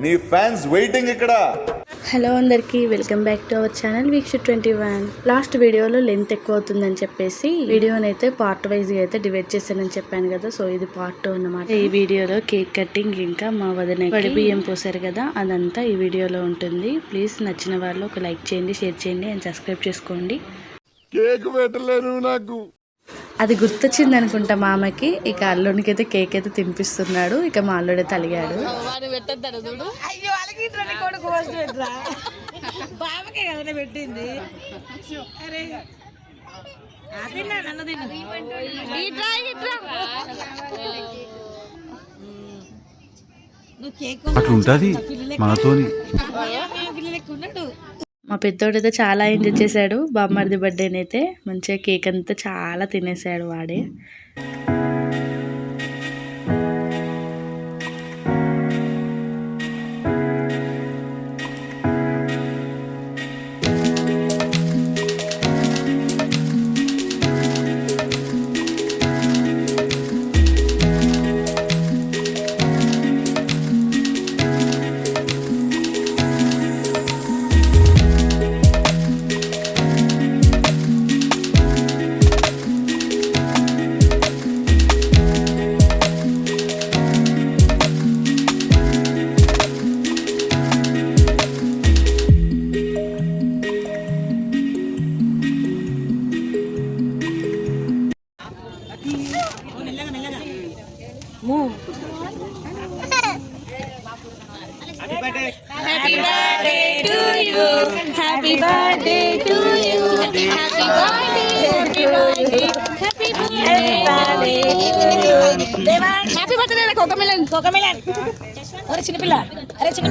నీ fans waiting ఇక్కడ. Hello అందరికీ, welcome back to our channel వీక్ష21. లాస్ట్ వీడియోలో లెంత్ ఎక్కువ అవుతుందని చెప్పేసి వీడియోని అయితే పార్ట్ వైజ్ అయితే డివైడ్ చేశానని చెప్పాను కదా. సో ఇది పార్ట్ 2 అన్నమాట. ఈ వీడియోలో కేక్ కటింగ్ ఇంకా మా వదిన బియ్యం పోసారు కదా, అదంతా ఈ వీడియోలో ఉంటుంది. ప్లీజ్ నచ్చిన వాళ్ళు ఒక లైక్ చేయండి, షేర్ చేయండి అండ్ సబ్స్క్రైబ్ చేసుకోండి. కేక్ పెట్టలేను నాకు. అది గుర్తొచ్చింది అనుకుంటా మామకి. ఇక అల్లునికి అయితే కేక్ అయితే తినిపిస్తున్నాడు. ఇక మా అల్లుడైతే అలిగాడు. అట్లుంటది మనతోని. మా పెద్దోడైతే చాలా ఎంజాయ్ చేశాడు. బామ్మర్ది బర్త్డేనైతే మంచిగా కేక్ అంతా చాలా తినేసాడు వాడే. Happy birthday to you. Happy birthday to you. Happy birthday to you. Happy birthday to you. Happy birthday na Cocomelon. Cocomelon. Are చిన్న పిల్ల. అరే చిన్న.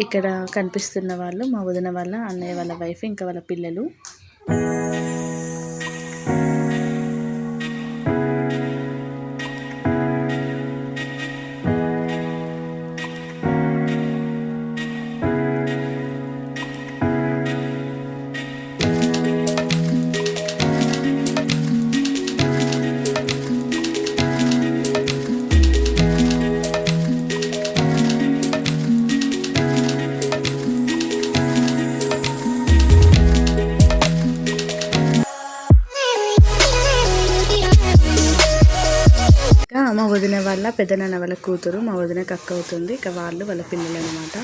ఇక్కడ కనిపిస్తున్న వాళ్ళు మా వదిన వాళ్ళ అన్నయ్య వాళ్ళ వైఫ్ ఇంకా వాళ్ళ పిల్లలు. మా వదిన వాళ్ళ పెద్దనాన్న వాళ్ళ కూతురు మా వదినకి అక్క అవుతుంది. ఇక వాళ్ళు వాళ్ళ పిల్లలు అనమాట.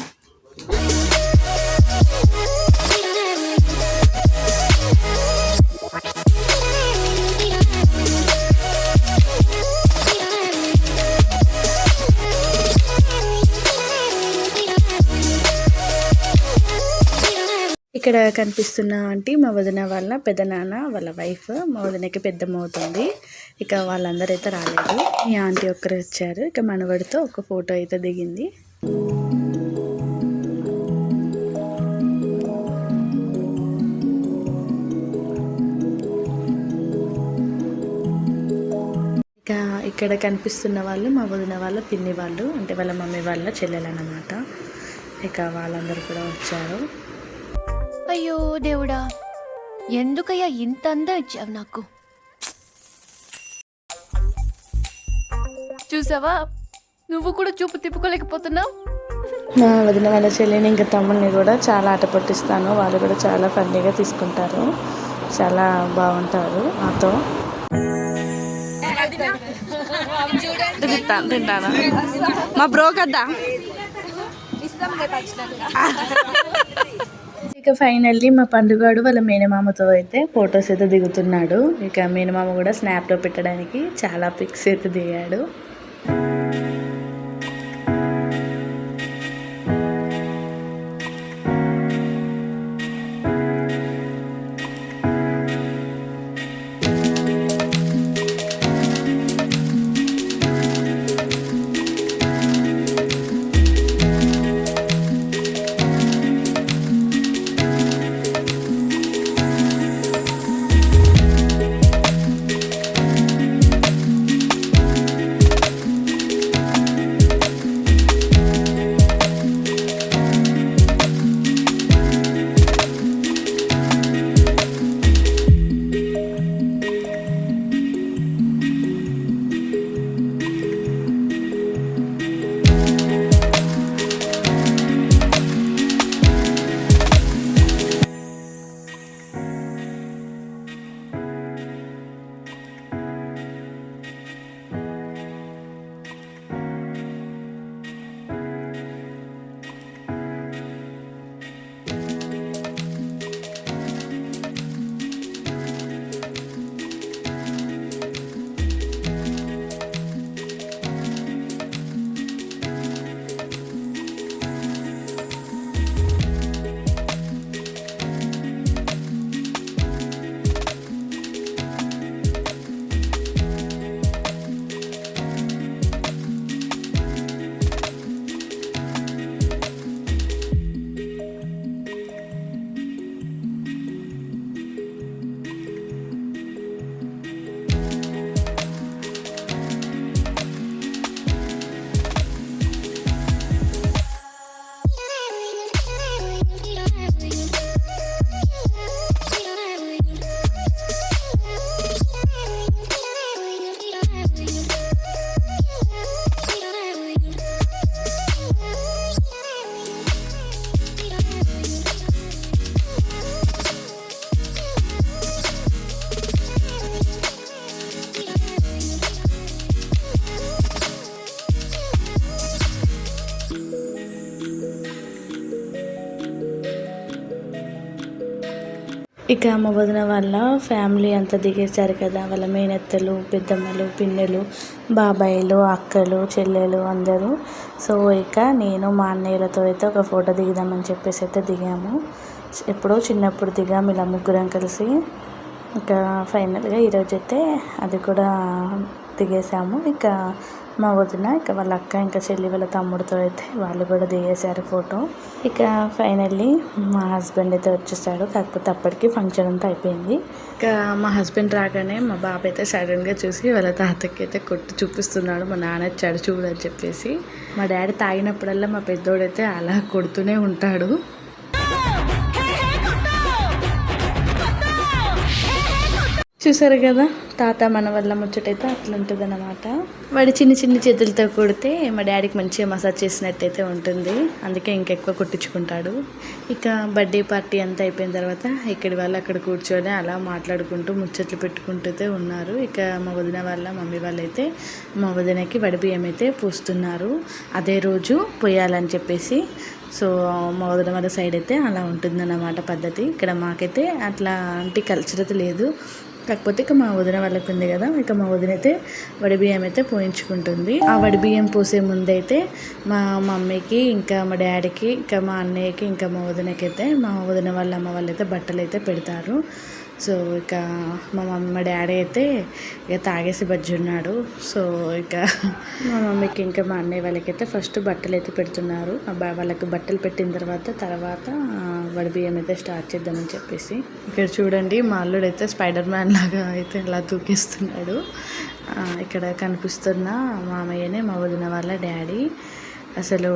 ఇక్కడ కనిపిస్తున్న ఆంటీ మా వదిన వాళ్ళ పెద్దనాన్న వాళ్ళ వైఫ్. మా వదినకి పెద్దమ్మ అవుతుంది. ఇక వాళ్ళందరూ అయితే రాలేదు. ఈ ఆంటీ ఒక్కరు వచ్చారు. ఇక మనవడితో ఒక ఫోటో అయితే దిగింది. ఇక ఇక్కడ కనిపిస్తున్న వాళ్ళు మా వదిన వాళ్ళ పిన్ని వాళ్ళు, అంటే వాళ్ళ మమ్మీ వాళ్ళ చెల్లెలు అన్నమాట. ఇక వాళ్ళందరూ కూడా వచ్చారు. అయ్యో దేవుడా, ఎందుకయ్యా ఇంత అందం ఇచ్చావు నాకు. చూసావా, నువ్వు కూడా చూపు తిప్పుకోలేకపోతున్నావు. మా వదిన వాళ్ళ చెల్లిని ఇంకా తమ్ముడిని కూడా చాలా ఆట పట్టిస్తాను. వాళ్ళు కూడా చాలా ఫన్నీగా తీసుకుంటారు, చాలా బాగుంటారు నాతో. తింటాను మా బ్రో కదా. ఇక ఫైనల్లీ మా పండుగాడు వాళ్ళ మేనమామతో అయితే ఫొటోస్ అయితే దిగుతున్నాడు. ఇక మేనమామ కూడా స్నాప్లో పెట్టడానికి చాలా పిక్స్ అయితే దిగాడు. ఇక మా వదిన వాళ్ళ ఫ్యామిలీ అంతా దిగేశారు కదా, వాళ్ళ మేనత్తలు, పెద్దమ్మలు, పిన్నెలు, బాబాయిలు, అక్కలు, చెల్లెలు అందరూ. సో ఇక నేను మా అన్నయ్యలతో అయితే ఒక ఫోటో దిగుదామని చెప్పేసి అయితే దిగాము. ఎప్పుడో చిన్నప్పుడు దిగాము ఇలా ముగ్గురం కలిసి. ఇంకా ఫైనల్గా ఈరోజైతే అది కూడా దిగేసాము. ఇక మా వదిన, ఇక వాళ్ళ అక్క, ఇంకా చెల్లి వాళ్ళ తమ్ముడితో అయితే వాళ్ళు కూడా దిగేశారు ఫోటో. ఇక ఫైనల్లీ మా హస్బెండ్ అయితే వచ్చేసాడు. కాకపోతే అప్పటికి ఫంక్షన్ అంతా అయిపోయింది. ఇక మా హస్బెండ్ రాగానే మా బాబు అయితే సడన్గా చూసి వాళ్ళ తాతకి అయితే కొట్టి చూపిస్తున్నాడు, మా నాన్న వచ్చాడు చూడని చెప్పేసి. మా డాడీ తాగినప్పుడల్లా మా పెద్దోడైతే అలా కొడుతూనే ఉంటాడు. చూసారు కదా తాత మన వల్ల ముచ్చటైతే అట్లా ఉంటుంది అన్నమాట. వాడి చిన్న చిన్న చేతులతో కొడితే మా డాడీకి మంచిగా మసాజ్ చేసినట్టయితే ఉంటుంది, అందుకే ఇంకెక్కువ కొట్టించుకుంటాడు. ఇక బర్త్డే పార్టీ అంతా అయిపోయిన తర్వాత ఇక్కడి వాళ్ళు అక్కడ కూర్చొని అలా మాట్లాడుకుంటూ ముచ్చట్లు పెట్టుకుంటూ ఉన్నారు. ఇక మా వదిన వాళ్ళ మమ్మీ వాళ్ళైతే మా వదినకి వడి బియ్యం అయితే పూస్తున్నారు, అదే రోజు పోయాలని చెప్పేసి. సో మా వదిన వాళ్ళ సైడ్ అయితే అలా ఉంటుందన్నమాట పద్ధతి. ఇక్కడ మాకైతే అట్లాంటి కల్చర్ అయితే లేదు. కాకపోతే ఇక మా వదిన వాళ్ళకి ఉంది కదా, ఇక మా వదిన అయితే వడి బియ్యం అయితే పోయించుకుంటుంది. ఆ వడి బియ్యం పోసే ముందైతే మా మమ్మీకి, ఇంకా మా డాడీకి, ఇంకా మా అన్నయ్యకి, ఇంకా మా వదినకి అయితే మా వదిన వాళ్ళ అమ్మ వాళ్ళు అయితే బట్టలు అయితే పెడతారు. సో ఇక మా డాడీ అయితే ఇక తాగేసి బజ్జున్నాడు. సో ఇక మా మమ్మీకి, ఇంకా మా అన్నయ్య వాళ్ళకైతే ఫస్ట్ బట్టలు అయితే పెడుతున్నారు. వాళ్ళకి బట్టలు పెట్టిన తర్వాత వడి బియ్యం అయితే స్టార్ట్ చేద్దామని చెప్పేసి. ఇక్కడ చూడండి మా అల్లుడు అయితే స్పైడర్ మ్యాన్ లాగా అయితే ఇలా దూకిస్తున్నాడు. ఇక్కడ కనిపిస్తున్న మామయ్యనే మా వదిన వాళ్ళ డాడీ. అసలు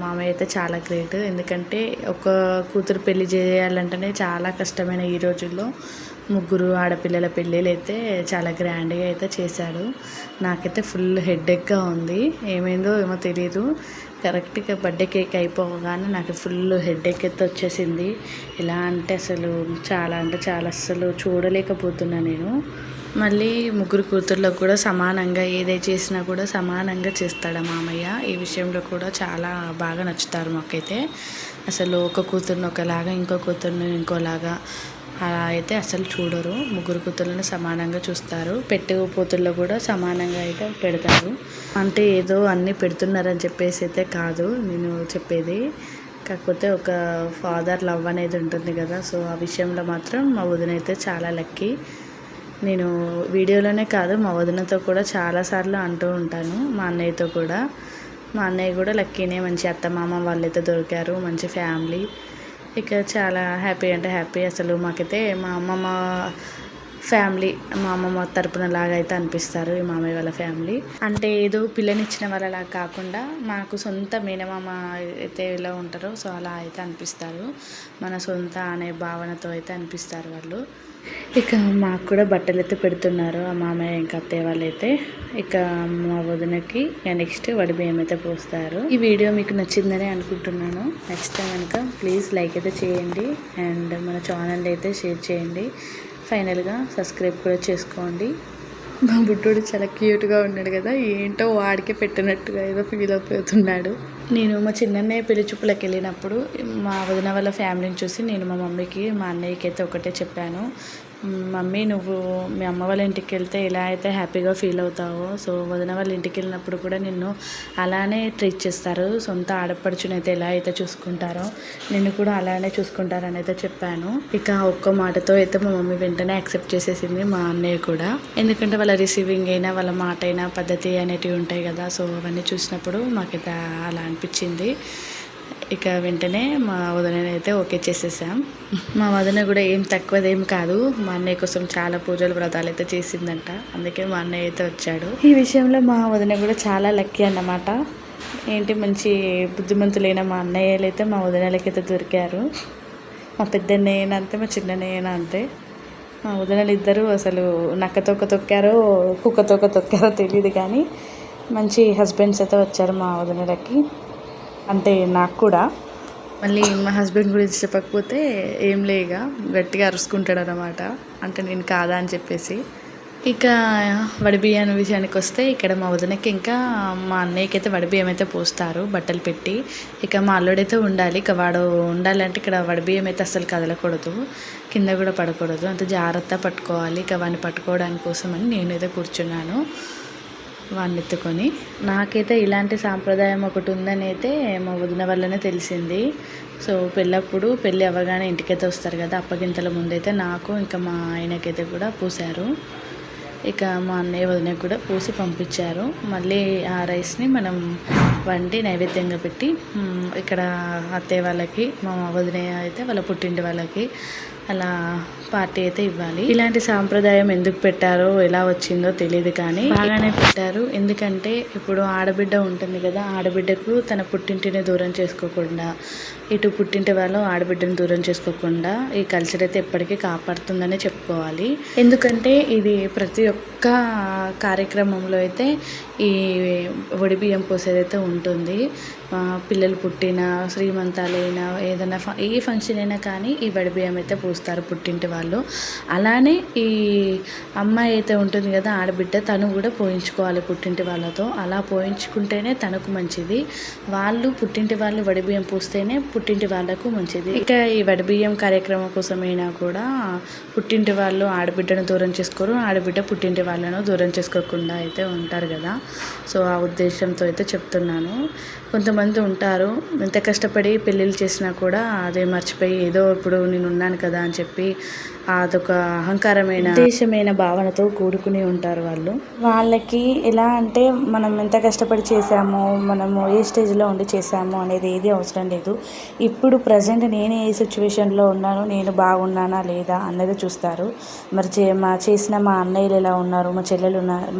మామయ్య అయితే చాలా గ్రేట్, ఎందుకంటే ఒక కూతురు పెళ్లి చేయాలంటేనే చాలా కష్టమైన ఈ రోజుల్లో. ముగ్గురు ఆడపిల్లల పెళ్ళిళ్ళు అయితే చాలా గ్రాండ్గా అయితే చేశాడు. నాకైతే ఫుల్ హెడ్ఏక్గా ఉంది, ఏమైందో ఏమో తెలీదు. కరెక్ట్గా బర్త్డే కేక్ అయిపోగానే నాకు ఫుల్ హెడ్ఏక్ అయితే వచ్చేసింది. ఎలా అంటే అసలు చాలా అస్సలు చూడలేకపోతున్నా నేను. మళ్ళీ ముగ్గురు కూతుర్లకు కూడా సమానంగా ఏదైతే చేసినా కూడా సమానంగా చేస్తాడు మామయ్య. ఈ విషయంలో కూడా చాలా బాగా నచ్చుతారు మాకైతే. అసలు ఒక కూతుర్ని ఒకలాగా, ఇంకో కూతుర్ని ఇంకోలాగా అలా అయితే అసలు చూడరు. ముగ్గురు కూతుర్లను సమానంగా చూస్తారు. పెట్టే పోతుల్లో కూడా సమానంగా అయితే పెడతారు. అంటే ఏదో అన్నీ పెడుతున్నారని చెప్పేసి అయితే కాదు నేను చెప్పేది. కాకపోతే ఒక ఫాదర్ లవ్ అనేది ఉంటుంది కదా, సో ఆ విషయంలో మాత్రం మా వదిన అయితే చాలా లక్కీ. నేను వీడియోలోనే కాదు మా వదినతో కూడా చాలాసార్లు అంటూ ఉంటాను, మా అన్నయ్యతో కూడా. మా అన్నయ్య కూడా లక్కీనే, మంచి అత్తమామ వాళ్ళైతే దొరికారు, మంచి ఫ్యామిలీ. ఇక చాలా హ్యాపీ అంటే హ్యాపీ. అసలు మాకైతే మా అమ్మమ్మ ఫ్యామిలీ, మా అమ్మమ్మ తరపున లాగా అయితే అనిపిస్తారు ఈ మామయ్య వాళ్ళ ఫ్యామిలీ. అంటే ఏదో పిల్లనిచ్చిన వాళ్ళలా కాకుండా మాకు సొంత మేనమామ అయితే ఎలా ఉంటారో సో అలా అయితే అనిపిస్తారు. మన సొంత అనే భావనతో అయితే అనిపిస్తారు వాళ్ళు. ఇక మాకు కూడా బట్టలు అయితే పెడుతున్నారు ఆ మామయ్య ఇంకా అత్తయ్య వాళ్ళు అయితే. ఇక మా వదినకి నెక్స్ట్ వడి బియ్యం అయితే పోస్తారు. ఈ వీడియో మీకు నచ్చిందని అనుకుంటున్నాను. నెక్స్ట్ టైం కనుక ప్లీజ్ లైక్ అయితే చేయండి అండ్ మన ఛానల్ అయితే షేర్ చేయండి. ఫైనల్గా సబ్స్క్రైబ్ కూడా చేసుకోండి. మా బుడ్డోడు చాలా క్యూట్గా ఉన్నాడు కదా, ఏంటో వాడికే పెట్టినట్టుగా ఏదో ఫీల్ అయిపోతున్నాడు. నేను మా చిన్నన్నయ్య పెళ్లి చూపులకు వెళ్ళినప్పుడు మా వదిన వాళ్ళ ఫ్యామిలీని చూసి నేను మా మమ్మీకి, మా అన్నయ్యకి అయితే ఒకటే చెప్పాను, మమ్మీ నువ్వు మీ అమ్మ వాళ్ళ ఇంటికి వెళ్తే ఎలా అయితే హ్యాపీగా ఫీల్ అవుతావో, సో వదిన వాళ్ళ ఇంటికి వెళ్ళినప్పుడు కూడా నిన్ను అలానే ట్రీట్ చేస్తారు. సొంత ఆడపడుచునైతే ఎలా అయితే చూసుకుంటారో నిన్ను కూడా అలానే చూసుకుంటారని అయితే చెప్పాను. ఇక ఒక్క మాటతో అయితే మా మమ్మీ వెంటనే యాక్సెప్ట్ చేసేసింది, మా అన్నయ్య కూడా. ఎందుకంటే వాళ్ళ రిసీవింగ్ అయినా, వాళ్ళ మాట అయినా, పద్ధతి అనేటివి ఉంటాయి కదా, సో అవన్నీ చూసినప్పుడు మాకైతే అలా అనిపించింది. ఇక వెంటనే మా వదిన అయితే ఓకే చేసేసాం. మా వదిన కూడా ఏం తక్కువదేం కాదు, మా అన్నయ్య కోసం చాలా పూజలు వ్రతాలు అయితే చేసిందంట, అందుకే మా అన్నయ్య అయితే వచ్చాడు. ఈ విషయంలో మా వదిన కూడా చాలా లక్కీ అన్నమాట. ఏంటి మంచి బుద్ధిమంతులైన మా అన్నయ్యలు అయితే మా వదినలకైతే దొరికారు. మా పెద్దన్నయ్యన అంతే, మా చిన్నన్నయ్యన అంతే. మా వదినలు ఇద్దరు అసలు నక్కతోక తొక్కారో కుక్కతోక తొక్కారో తెలియదు, కానీ మంచి హస్బెండ్స్ అయితే వచ్చారు మా వదినలకి, అంటే నాకు కూడా. మళ్ళీ మా హస్బెండ్ గురించి చెప్పకపోతే ఏం లేగా గట్టిగా అరుచుకుంటాడు అన్నమాట, అంటే నేను కాదా అని చెప్పేసి. ఇక వడిబియ్యం విషయానికి వస్తే ఇక్కడ మా వదినకి ఇంకా మా అన్నయ్యకి అయితే వడిబియ్యం అయితే పోస్తారు బట్టలు పెట్టి. ఇక మా అల్లుడైతే ఉండాలి. ఇక వాడు ఉండాలంటే ఇక్కడ వడిబియ్యం అయితే అస్సలు కదలకూడదు, కింద కూడా పడకూడదు, అంత జాగ్రత్త పట్టుకోవాలి. ఇక వాడిని పట్టుకోవడానికి కోసమని నేనైతే కూర్చున్నాను వాడిని ఎత్తుకొని. నాకైతే ఇలాంటి సాంప్రదాయం ఒకటి ఉందని అయితే మా వదిన వల్లనే తెలిసింది. సో పెళ్ళి అవ్వగానే ఇంటికైతే వస్తారు కదా, అప్పగింతల ముందైతే నాకు ఇంకా మా ఆయనకైతే కూడా పూసారు. ఇక మా అన్నయ్య వదినకి కూడా పూసి పంపించారు. మళ్ళీ ఆ రైస్ని మనం వండి నైవేద్యంగా పెట్టి ఇక్కడ అత్తయ్య వాళ్ళకి, మా వదిన అయితే వాళ్ళ పుట్టింటి వాళ్ళకి అలా పార్టీ అయితే ఇవ్వాలి. ఇలాంటి సాంప్రదాయం ఎందుకు పెట్టారో ఎలా వచ్చిందో తెలియదు, కానీ బాగానే పెట్టారు. ఎందుకంటే ఇప్పుడు ఆడబిడ్డ ఉంటుంది కదా, ఆడబిడ్డకు తన పుట్టింటిని దూరం చేసుకోకుండా, ఇటు పుట్టింటి వాళ్ళు ఆడబిడ్డను దూరం చేసుకోకుండా ఈ కల్చర్ అయితే ఎప్పటికీ కాపాడుతుందనే చెప్పుకోవాలి. ఎందుకంటే ఇది ప్రతి ఒక్క కార్యక్రమంలో అయితే ఈ వడిబియ్యం పోసేదైతే ఉంటుంది. పిల్లలు పుట్టిన, శ్రీమంతాలైనా, ఏదైనా ఏ ఫంక్షన్ అయినా కానీ ఈ వడిబియ్యం అయితే పోస్తారు పుట్టింటి వాళ్ళు. అలానే ఈ అమ్మాయి అయితే ఉంటుంది కదా ఆడబిడ్డ, తను కూడా పోయించుకోవాలి పుట్టింటి వాళ్ళతో. అలా పోయించుకుంటేనే తనకు మంచిది. వాళ్ళు పుట్టింటి వాళ్ళు వడిబియ్యం పోస్తేనే పుట్టింటి వాళ్ళకు మంచిది. ఇక ఈ వడిబియ్యం కార్యక్రమం కోసమైనా కూడా పుట్టింటి వాళ్ళు ఆడబిడ్డను దూరం చేసుకోరు, ఆడబిడ్డ పుట్టింటి వాళ్ళను దూరం చేసుకోకుండా అయితే ఉంటారు కదా. సో ఆ ఉద్దేశంతో అయితే చెప్తున్నాను. కొంతమంది ఉంటారు ఎంత కష్టపడి పెళ్ళిళ్ళు చేసినా కూడా అదే మర్చిపోయి ఏదో ఇప్పుడు నేను ఉన్నాను కదా అని చెప్పి అదొక అహంకారమైన ఉద్దేశమైన భావనతో కూడుకుని ఉంటారు వాళ్ళు. వాళ్ళకి ఎలా అంటే మనం ఎంత కష్టపడి చేసామో, మనము ఏ స్టేజ్లో ఉండి చేసామో అనేది ఏది అవసరం లేదు. ఇప్పుడు ప్రజెంట్ నేను ఏ సిచ్యువేషన్లో ఉన్నానో, నేను బాగున్నానా లేదా అన్నది చూస్తారు. మరి చేసిన మా అన్నయ్యలు ఎలా ఉన్నారు,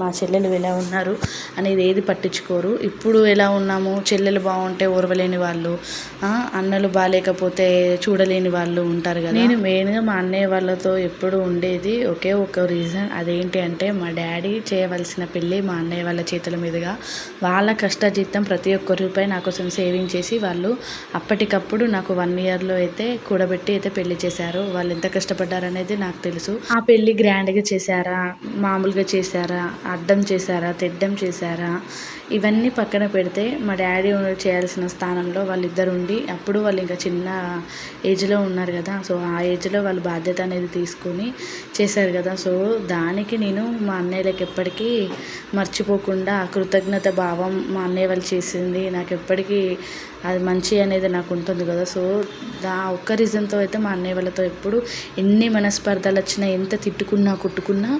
మా చెల్లెలు ఎలా ఉన్నారు అనేది ఏది పట్టించుకోరు. ఇప్పుడు ఎలా ఉన్నాము, చెల్లెలు బాగుంటే ఓర్వలేని వాళ్ళు, అన్నలు బాగాలేకపోతే చూడలేని వాళ్ళు ఉంటారు కదా. నేను మెయిన్గా మా అన్నయ్య వాళ్ళతో ఎప్పుడు ఉండేది ఒకే ఒక రీజన్. అదేంటి అంటే మా డాడీ చేయవలసిన పెళ్ళి మా అన్నయ్య వాళ్ళ చేతుల మీదుగా వాళ్ళ కష్టజీతం ప్రతి ఒక్క రూపాయి నా కోసం సేవింగ్ చేసి వాళ్ళు అప్పటికప్పుడు నాకు 1 ఇయర్లో అయితే కూడబెట్టి అయితే పెళ్లి చేశారు. వాళ్ళు ఎంత కష్టపడ్డారనేది నాకు తెలుసు. ఆ పెళ్ళి గ్రాండ్గా చేశారా, మామూలుగా చేశారా, అడ్డం చేశారా, తెడ్డం చేశారా, ఇవన్నీ పక్కన పెడితే మా డాడీ చేయాల్సిన స్థానంలో వాళ్ళిద్దరు ఉండి, అప్పుడు వాళ్ళు ఇంకా చిన్న ఏజ్లో ఉన్నారు కదా. సో ఆ ఏజ్లో వాళ్ళు బాధ్యత అనేది తీసుకొని చేశారు కదా. సో దానికి నేను మా అన్నయ్యలకి ఎప్పటికీ మర్చిపోకుండా కృతజ్ఞత భావం, మా అన్నయ్య వాళ్ళు చేసింది నాకు ఎప్పటికీ అది మంచి అనేది నాకు ఉంటుంది కదా. సో ఒక్క రీజన్తో అయితే మా అన్నయ్య వాళ్ళతో ఎప్పుడు ఎన్ని మనస్పర్ధలు వచ్చినా, ఎంత తిట్టుకున్నా కొట్టుకున్నా,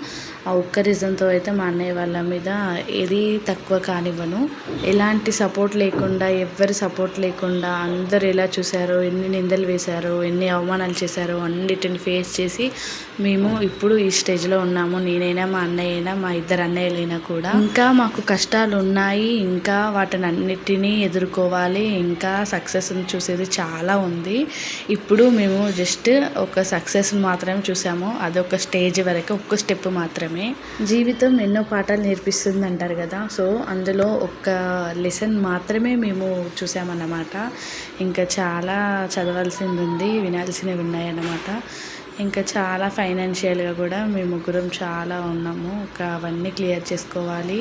ఆ ఒక్క రీజన్తో అయితే మా అన్నయ్య వాళ్ళ మీద ఏది తక్కువ కానివ్వను. ఎలాంటి సపోర్ట్ లేకుండా, ఎవ్వరి సపోర్ట్ లేకుండా అందరు ఎలా చూశారో, ఎన్ని నిందలు వేశారో, ఎన్ని అవమానాలు చేశారో అన్నిటిని ఫేస్ చేసి మేము ఇప్పుడు ఈ స్టేజ్లో ఉన్నాము. నేనైనా మా అన్నయ్య అయినా, మా ఇద్దరు అన్నయ్యలైనా కూడా. ఇంకా మాకు కష్టాలు ఉన్నాయి, ఇంకా వాటిని అన్నిటినీ ఎదుర్కోవాలి, ఇంకా సక్సెస్ని చూసేది చాలా ఉంది. ఇప్పుడు మేము జస్ట్ ఒక సక్సెస్ మాత్రమే చూసాము. అదొక స్టేజ్ వరకు, ఒక్క స్టెప్ మాత్రమే. జీవితం ఎన్నో పాఠాలు నేర్పిస్తుంది అంటారు కదా. సో అందులో ఒక లెసన్ మాత్రమే మేము చూసామన్నమాట. ఇంకా చాలా చదవాల్సింది ఉంది, వినాల్సినవి ఉన్నాయన్నమాట. ఇంకా చాలా ఫైనాన్షియల్గా కూడా మేము ముగ్గురం చాలా ఉన్నాము. అవన్నీ క్లియర్ చేసుకోవాలి.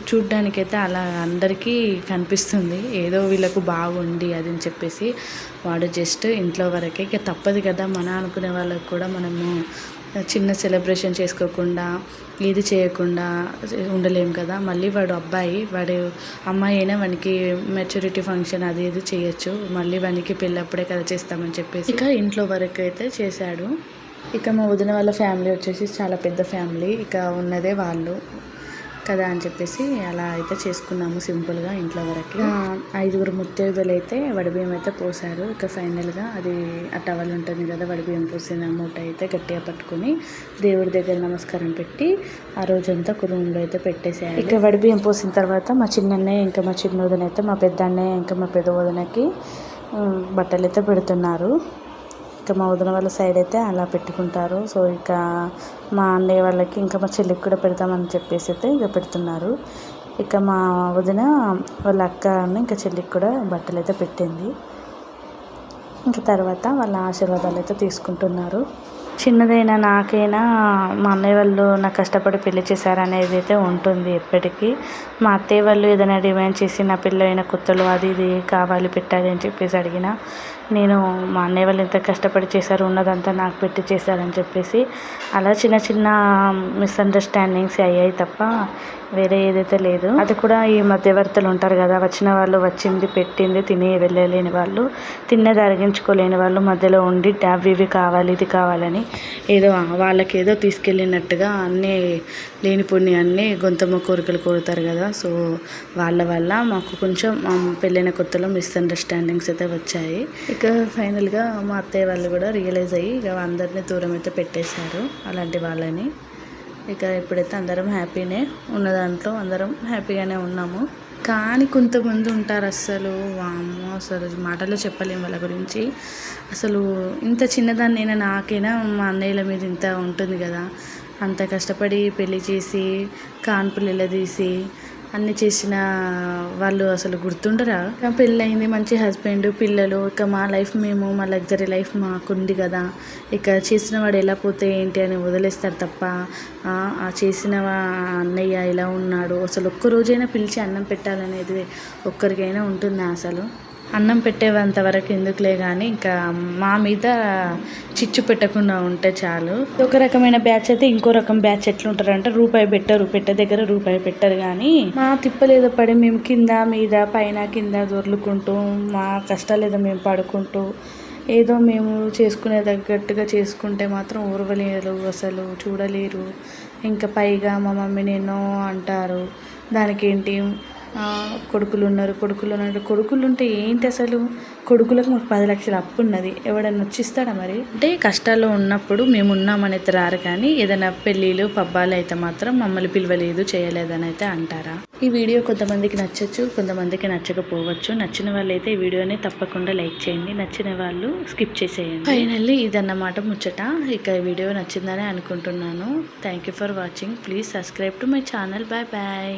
చూడ్డానికైతే అలా అందరికీ కనిపిస్తుంది ఏదో వీళ్ళకు బాగుండి అది అని చెప్పేసి. వాడు జస్ట్ ఇంట్లో వరకే. ఇక తప్పదు కదా, మన అనుకునే వాళ్ళకు కూడా మనము చిన్న సెలబ్రేషన్ చేసుకోకుండా, ఏది చేయకుండా ఉండలేము కదా. మళ్ళీ వాడు అబ్బాయి, వాడు అమ్మాయి అయినా వానికి మెచ్యూరిటీ ఫంక్షన్ అది ఇది చేయొచ్చు. మళ్ళీ వానికి పెళ్ళప్పుడే కదా చేస్తామని చెప్పేసి ఇక ఇంట్లో వరకు అయితే చేశాడు. ఇక మా వదిన వాళ్ళ ఫ్యామిలీ వచ్చేసి చాలా పెద్ద ఫ్యామిలీ. ఇక ఉన్నదే వాళ్ళు కదా అని చెప్పేసి అలా అయితే చేసుకున్నాము సింపుల్గా ఇంట్లో వరకు. 5 ముత్తైదులు అయితే వడిబియ్యం అయితే పోసారు. ఇక ఫైనల్గా అది ఆ టవల్ ఉంటుంది కదా, వడిబియ్యం పోసిన మూట అయితే గట్టిగా పట్టుకొని దేవుడి దగ్గర నమస్కారం పెట్టి ఆ రోజంతా రూమ్లో అయితే పెట్టేసేయాలి. ఇక వడిబియ్యం పోసిన తర్వాత మా చిన్నన్నయ్య, ఇంకా మా చిన్న వదిన అయితే మా పెద్ద అన్నయ్య, ఇంకా మా పెద్ద వదినకి బట్టలు అయితే పెడుతున్నారు. ఇక మా వదిన వాళ్ళ సైడ్ అయితే అలా పెట్టుకుంటారు. సో ఇక మా అన్నయ్య వాళ్ళకి, ఇంకా మా చెల్లికి కూడా పెడతామని చెప్పేసి అయితే ఇక పెడుతున్నారు. ఇక మా వదిన వాళ్ళ అక్కని ఇంకా చెల్లికి కూడా బట్టలు అయితే పెట్టింది. ఇంకా తర్వాత వాళ్ళ ఆశీర్వాదాలు అయితే తీసుకుంటున్నారు. చిన్నదైనా నాకైనా మా అన్నయ్య వాళ్ళు నాకు కష్టపడి పెళ్లి చేశారనేది అయితే ఉంటుంది ఎప్పటికీ. మా అత్తయ్య వాళ్ళు ఏదైనా డిమాండ్ చేసి నా పిల్లైన కొత్తలో అది ఇది కావాలి పెట్టాలి అని చెప్పేసి అడిగినా నేను మా అన్నయ్య వాళ్ళు ఎంత కష్టపడి చేశారు ఉన్నదంతా నాకు పెట్టి చేశారని చెప్పేసి అలా చిన్న చిన్న మిస్అండర్స్టాండింగ్స్ అయ్యాయి తప్ప వేరే ఏదైతే లేదు. అది కూడా ఈ మధ్యవర్తులు ఉంటారు కదా, వచ్చిన వాళ్ళు వచ్చింది పెట్టింది తిని వెళ్ళలేని వాళ్ళు, తిన్నది అరిగించుకోలేని వాళ్ళు మధ్యలో ఉండి అవి ఇవి కావాలి ఇది కావాలని ఏదో వాళ్ళకి ఏదో తీసుకెళ్ళినట్టుగా అన్నీ లేనిపోని అన్నీ గొంతమ్మ కోరికలు కోరుతారు కదా. సో వాళ్ళ వల్ల మాకు కొంచెం పెళ్ళైన కొత్తలో మిస్అండర్స్టాండింగ్స్ అయితే వచ్చాయి. ఇక ఫైనల్గా మా అత్తయ్య వాళ్ళు కూడా రియలైజ్ అయ్యి ఇక అందరినీ దూరం అయితే పెట్టేశారు అలాంటి వాళ్ళని. ఇక ఇప్పుడైతే అందరం హ్యాపీనే ఉన్న దాంట్లో అందరం హ్యాపీగానే ఉన్నాము. కానీ కొంతమంది ఉంటారు అస్సలు వామ్మో అసలు మాటల్లో చెప్పలేము వాళ్ళ గురించి. అసలు ఇంత చిన్నదాన్నైనా నాకైనా మా అన్నయ్యల మీద ఇంత ఉంటుంది కదా, అంత కష్టపడి పెళ్లి చేసి కాన్పులు ఎల్లదీసి అన్నీ చేసిన వాళ్ళు అసలు గుర్తుండరా? ఇక పెళ్ళయింది, మంచి హస్బెండ్, పిల్లలు, ఇక మా లైఫ్ మేము మా లగ్జరీ లైఫ్ మాకుంది కదా, ఇక చేసిన వాడు ఎలా పోతే ఏంటి అని వదిలేస్తారు తప్ప ఆ చేసిన అన్నయ్య ఎలా ఉన్నాడు అసలు ఒక్కరోజైనా పిలిచి అన్నం పెట్టాలనేది ఒక్కరికైనా ఉంటుందా? అసలు అన్నం పెట్టేంత వరకు ఎందుకులే కానీ ఇంకా మా మీద చిచ్చు పెట్టకుండా ఉంటే చాలు. ఒక రకమైన బ్యాచ్ అయితే ఇంకో రకం బ్యాచ్ ఎట్లుంటారంటే రూపాయి పెట్టరు, పెట్టే దగ్గర రూపాయి పెట్టరు. కానీ మా తిప్పలేదో పడి మేము కింద మీద పైన కింద దొర్లుకుంటూ మా కష్టాలేదో మేము పడుకుంటూ ఏదో మేము చేసుకునే తగ్గట్టుగా చేసుకుంటే మాత్రం ఊరవలేరు, అసలు చూడలేరు. ఇంకా పైగా మా మమ్మీ నేను అంటారు దానికేంటి కొడుకులు ఉన్నారు కొడుకులు ఉంటే ఏంటి అసలు? కొడుకులకు మాకు 10 లక్షల అప్పు ఉన్నది, ఎవడన్నా వచ్చిస్తాడా? మరి అంటే కష్టాల్లో ఉన్నప్పుడు మేము ఉన్నామని అయితే రారు, కానీ ఏదైనా పెళ్ళిళ్ళు పబ్బాలు అయితే మాత్రం మమ్మల్ని పిలవలేదు చేయలేదని అయితే అంటారా? ఈ వీడియో కొంతమందికి నచ్చచ్చు, కొంతమందికి నచ్చకపోవచ్చు. నచ్చిన వాళ్ళు అయితే ఈ వీడియోని తప్పకుండా లైక్ చేయండి, నచ్చిన వాళ్ళు స్కిప్ చేసేయండి. ఫైనల్లీ ఇదన్నమాట ముచ్చట. ఇక ఈ వీడియో నచ్చిందని అనుకుంటున్నాను. Thank you for watching. Please subscribe to my channel. Bye bye.